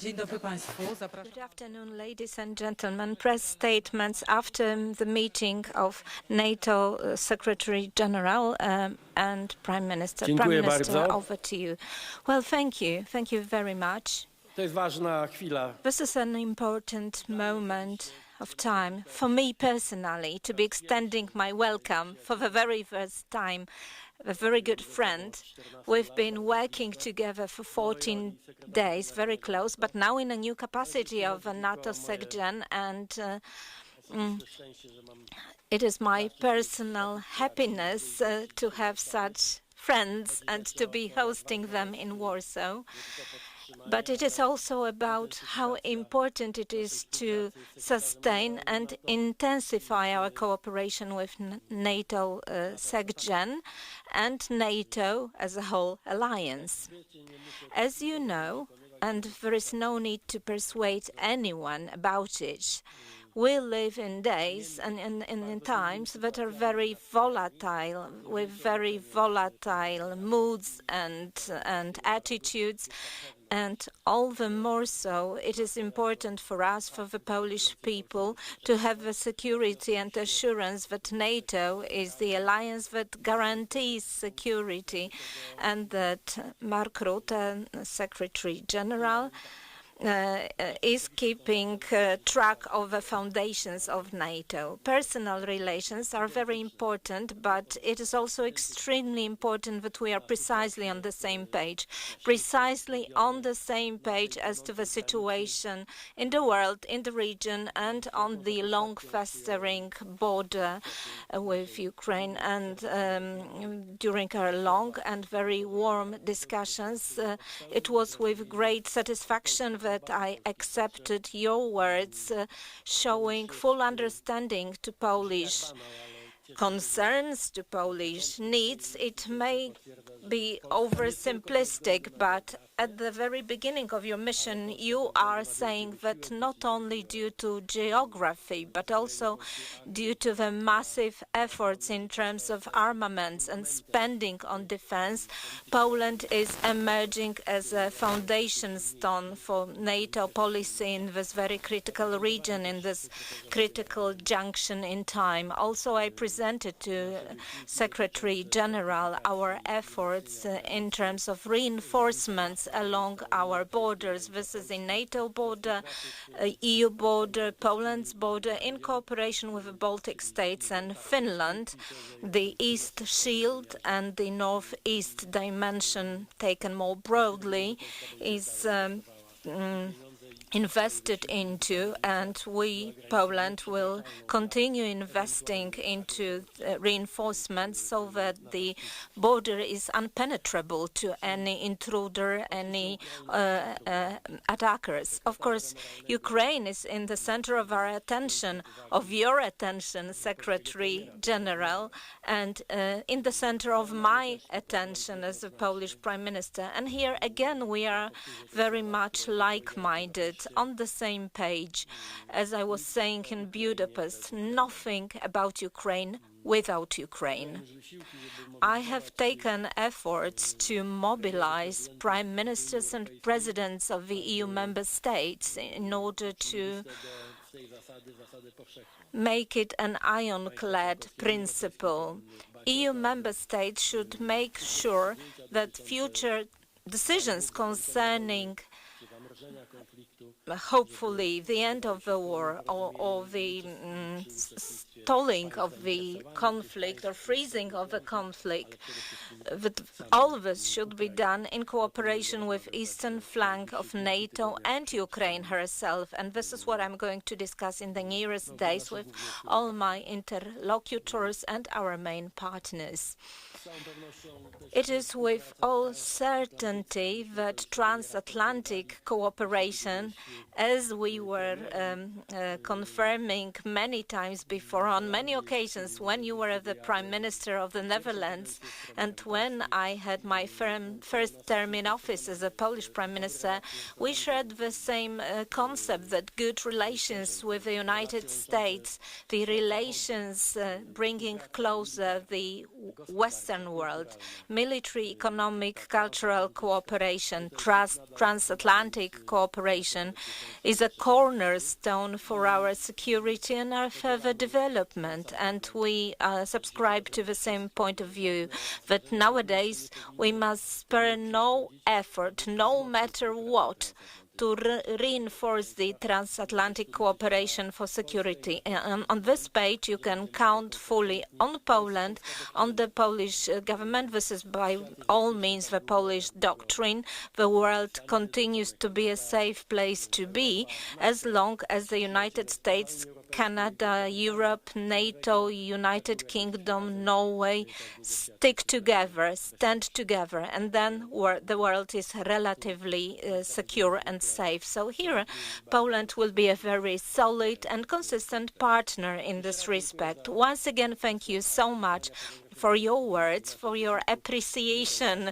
Dzień dobry Państwu. Good afternoon, ladies and gentlemen. Press statements after the meeting of NATO Secretary General and Prime Minister. Dziękuję Prime Minister, bardzo. over to you. Well, thank you. Thank you very much. To jest ważna chwila. This is an important moment of time for me personally to be extending my welcome for the very first time. A very good friend. We've been working together for 14 days, very close, but now in a new capacity of a NATO SecGen, and it is my personal happiness to have such friends and to be hosting them in Warsaw. But it is also about how important it is to sustain and intensify our cooperation with NATO SecGen and NATO as a whole alliance. As you know, and there is no need to persuade anyone about it, we live in days and in times that are very volatile, with very volatile moods and attitudes. And all the more so, it is important for us, for the Polish people, to have the security and assurance that NATO is the alliance that guarantees security, and that Mark Rutte, Secretary General, is keeping track of the foundations of NATO. Personal relations are very important, but it is also extremely important that we are precisely on the same page as to the situation in the world, in the region, and on the long-festering border with Ukraine. And during our long and very warm discussions, it was with great satisfaction that I accepted your words, showing full understanding to Polish concerns, to Polish needs. It may be oversimplistic, but at the very beginning of your mission, you are saying that not only due to geography, but also due to the massive efforts in terms of armaments and spending on defense, Poland is emerging as a foundation stone for NATO policy in this very critical region, in this critical junction in time. Also, I presented to Secretary General our efforts in terms of reinforcements along our borders. This is a NATO border, EU border, Poland's border, in cooperation with the Baltic states and Finland. The East Shield and the Northeast dimension, taken more broadly, is invested into, and we, Poland, will continue investing into reinforcements so that the border is unpenetrable to any intruder, any attackers. Of course, Ukraine is in the center of our attention, of your attention, Secretary General, and in the center of my attention as a Polish Prime Minister. And here again, we are very much like-minded, on the same page. As I was saying in Budapest, nothing about Ukraine without Ukraine. I have taken efforts to mobilize prime ministers and presidents of the EU member states in order to make it an ironclad principle. EU member states should make sure that future decisions concerning hopefully the end of the war or the stalling of the conflict or freezing of the conflict, that all of this should be done in cooperation with eastern flank of NATO and Ukraine herself. And this is what I'm going to discuss in the nearest days with all my interlocutors and our main partners. It is with all certainty that transatlantic cooperation, as we were confirming many times before, on many occasions, when you were the Prime Minister of the Netherlands and when I had my first term in office as a Polish Prime Minister, we shared the same concept that good relations with the United States, the relations bringing closer the Western Western world. Military, economic, cultural cooperation, transatlantic cooperation is a cornerstone for our security and our further development. And we subscribe to the same point of view that nowadays we must spare no effort, no matter what, to reinforce the transatlantic cooperation for security. On this page, you can count fully on Poland, on the Polish government. This is by all means the Polish doctrine. The world continues to be a safe place to be as long as the United States, Canada, Europe, NATO, United Kingdom, Norway stick together, stand together, and then the world is relatively secure and safe. So here, Poland will be a very solid and consistent partner in this respect. Once again, thank you so much for your words, for your appreciation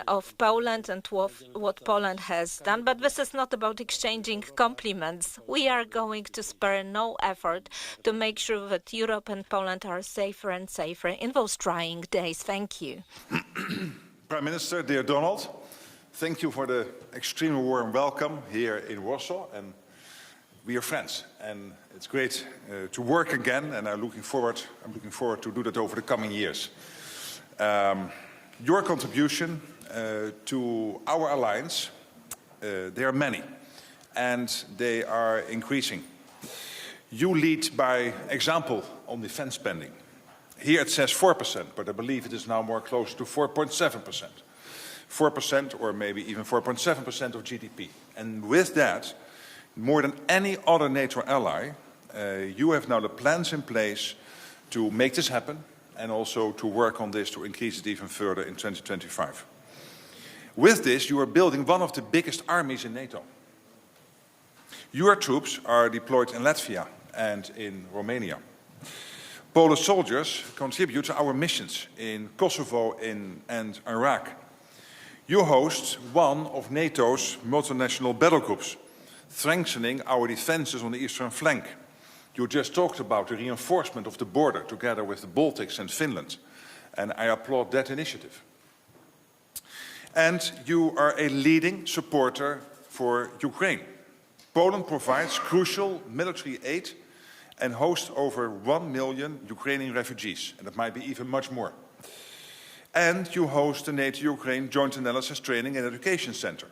of Poland and what Poland has done. But this is not about exchanging compliments. We are going to spare no effort to make sure that Europe and Poland are safer and safer in those trying days. Thank you. Prime Minister, dear Donald, thank you for the extremely warm welcome here in Warsaw. And we are friends, and it's great to work again, and I'm looking forward to do that over the coming years. Your contribution to our alliance, they are many, and they are increasing. You lead by example on defense spending. Here it says 4%, but I believe it is now more close to 4.7%. 4% or maybe even 4.7% of GDP. And with that, more than any other NATO ally, you have now the plans in place to make this happen and also to work on this to increase it even further in 2025. With this, you are building one of the biggest armies in NATO. Your troops are deployed in Latvia and in Romania. Polish soldiers contribute to our missions in Kosovo and Iraq. You host one of NATO's multinational battlegroups, strengthening our defenses on the eastern flank. You just talked about the reinforcement of the border together with the Baltics and Finland, and I applaud that initiative. And you are a leading supporter for Ukraine. Poland provides crucial military aid and hosts over 1 million Ukrainian refugees, and it might be even much more. And you host the NATO-Ukraine Joint Analysis Training and Education Center.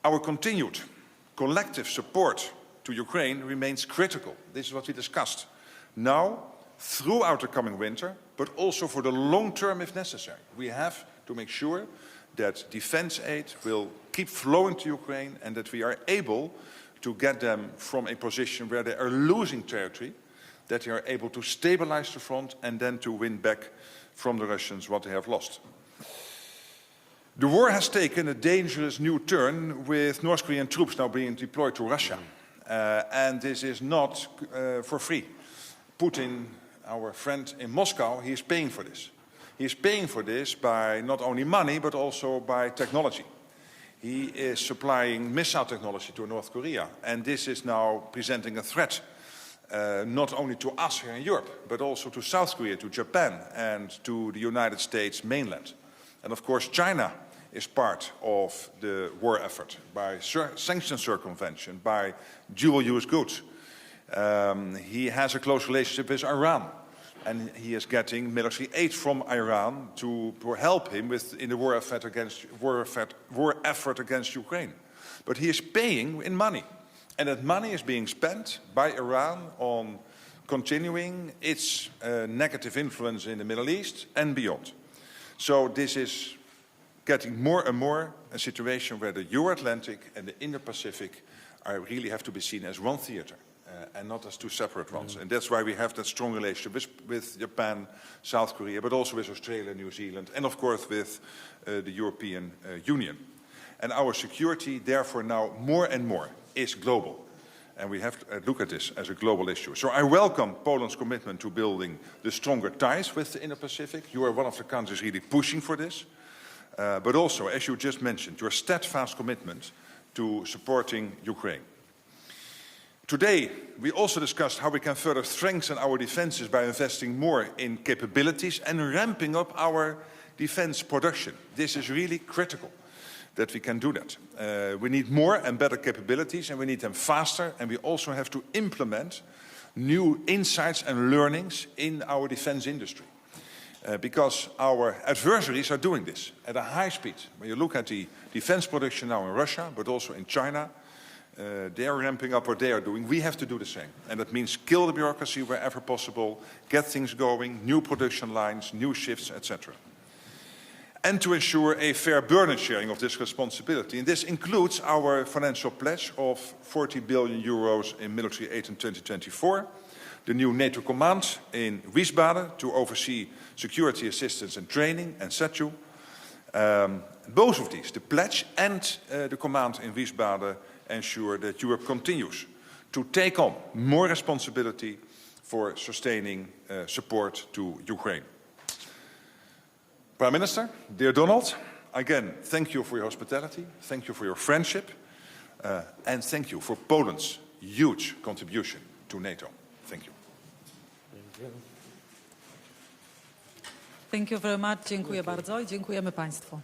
Our continued collective support to Ukraine remains critical. This is what we discussed. Now, throughout the coming winter, but also for the long term if necessary. We have to make sure that defense aid will keep flowing to Ukraine and that we are able to get them from a position where they are losing territory, that they are able to stabilize the front and then to win back from the Russians what they have lost. The war has taken a dangerous new turn with North Korean troops now being deployed to Russia. And this is not for free. Putin, our friend in Moscow, he is paying for this. He is paying for this by not only money, but also by technology. He is supplying missile technology to North Korea. And this is now presenting a threat, not only to us here in Europe, but also to South Korea, to Japan, and to the United States mainland. And of course, China is part of the war effort by sanctions circumvention, by dual-use goods. He has a close relationship with Iran, and he is getting military aid from Iran to help him in the war effort against Ukraine. But he is paying in money, and that money is being spent by Iran on continuing its negative influence in the Middle East and beyond. So this is getting more and more a situation where the Euro-Atlantic and the Indo-Pacific really have to be seen as one theater and not as two separate ones. And that's why we have that strong relationship with Japan, South Korea, but also with Australia, New Zealand, and of course with the European Union. And our security, therefore, now more and more is global. And we have to look at this as a global issue. So I welcome Poland's commitment to building the stronger ties with the Indo-Pacific. You are one of the countries really pushing for this. But also, as you just mentioned, your steadfast commitment to supporting Ukraine. Today, we also discussed how we can further strengthen our defenses by investing more in capabilities and ramping up our defense production. This is really critical that we can do that. We need more and better capabilities, and we need them faster, and we also have to implement new insights and learnings in our defense industry. Because our adversaries are doing this at a high speed. When you look at the defense production now in Russia, but also in China, they are ramping up what they are doing. We have to do the same. And that means kill the bureaucracy wherever possible, get things going, new production lines, new shifts, etc. And to ensure a fair burden sharing of this responsibility. And this includes our financial pledge of 40 billion euros in military aid in 2024, the new NATO command in Wiesbaden to oversee security assistance and training, and SETU. Both of these, the pledge and the command in Wiesbaden, ensure that Europe continues to take on more responsibility for sustaining support to Ukraine. Prime Minister, dear Donald, again, thank you for your hospitality, thank you for your friendship, and thank you for Poland's huge contribution to NATO. Thank you. Thank you very much. Dziękuję bardzo i dziękujemy Państwu.